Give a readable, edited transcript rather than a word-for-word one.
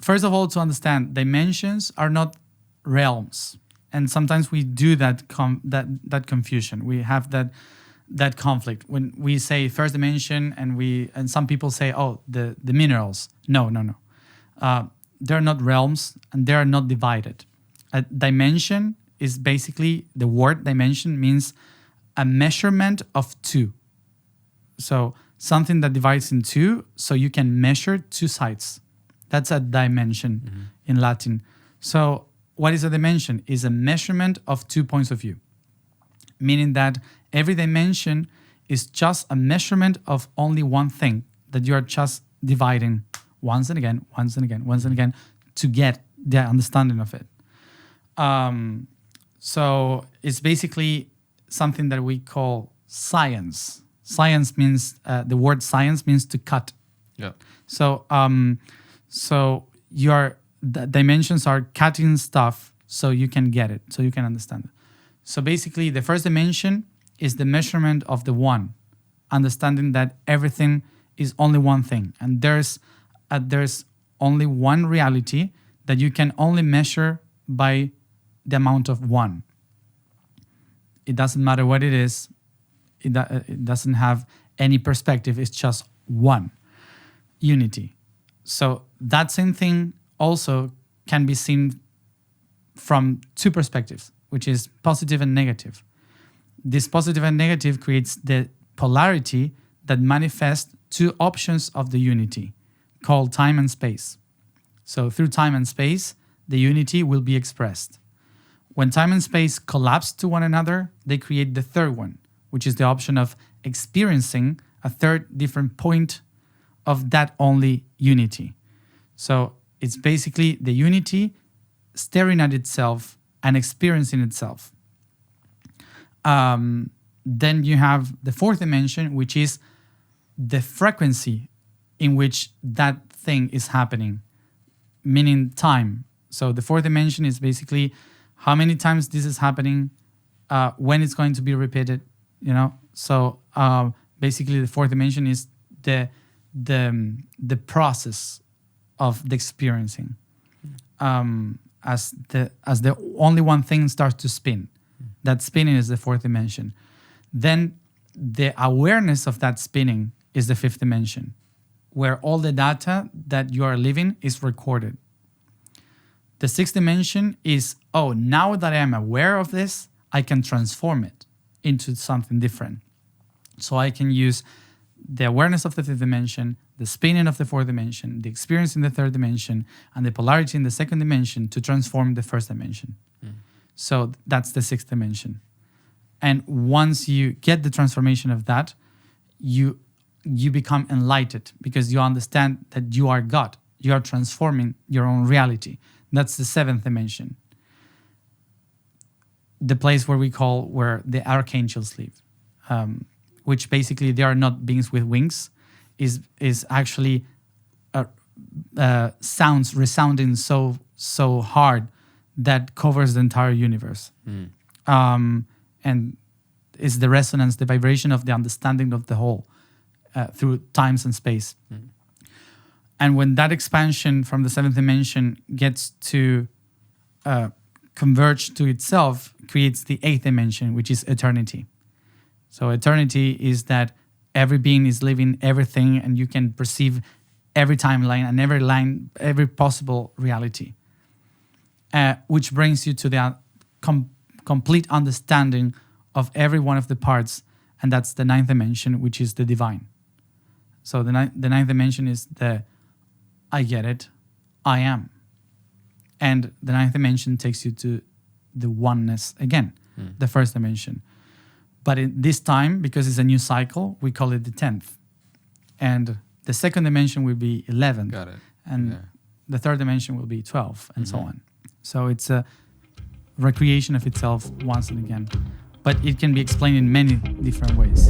first of all, to understand, dimensions are not realms. And sometimes we do that confusion. We have that conflict when we say first dimension, and some people say, oh, the minerals. No. They're not realms, and they are not divided. A dimension is basically, the word dimension means a measurement of two. So something that divides in two, so you can measure two sides. That's a dimension in Latin. So what is a dimension? Is a measurement of 2 points of view, meaning that every dimension is just a measurement of only one thing that you are just dividing once and again to get the understanding of it. So it's basically something that we call science. Science means, the word science means to cut. Yeah. So the dimensions are cutting stuff so you can get it, so you can understand it. So basically, the first dimension is the measurement of the one, understanding that everything is only one thing, and there's only one reality that you can only measure by the amount of one. It doesn't matter what it is. It doesn't have any perspective. It's just one. Unity. So that same thing also can be seen from two perspectives, which is positive and negative. This positive and negative creates the polarity that manifests two options of the unity, called time and space. So through time and space, the unity will be expressed. When time and space collapse to one another, they create the third one, which is the option of experiencing a third different point of that only unity. So it's basically the unity staring at itself and experiencing itself. Then you have the fourth dimension, which is the frequency in which that thing is happening, meaning time. So the fourth dimension is basically how many times this is happening, when it's going to be repeated, So basically the fourth dimension is the process of the experiencing. As the only one thing starts to spin. That spinning is the fourth dimension. Then the awareness of that spinning is the fifth dimension, where all the data that you are living is recorded. The sixth dimension is, now that I am aware of this, I can transform it into something different. So I can use the awareness of the fifth dimension, the spinning of the fourth dimension, the experience in the third dimension, and the polarity in the second dimension to transform the first dimension. So that's the sixth dimension. And once you get the transformation of that, you become enlightened because you understand that you are God. You are transforming your own reality. That's the seventh dimension. The place where the archangels live, which basically they are not beings with wings, is actually sounds resounding so hard that covers the entire universe. And is the resonance, the vibration of the understanding of the whole through times and space. And when that expansion from the seventh dimension gets to converge to itself, creates the eighth dimension, which is eternity. So eternity is that every being is living everything, and you can perceive every timeline and every possible reality, which brings you to the complete understanding of every one of the parts, and that's the ninth dimension, which is the divine. So the ninth dimension is the I get it, I am. And the ninth dimension takes you to the oneness again, the first dimension. But in this time, because it's a new cycle, we call it the 10th. And the second dimension will be 11. Got it. And the third dimension will be 12, and so on. So it's a recreation of itself once and again. But it can be explained in many different ways.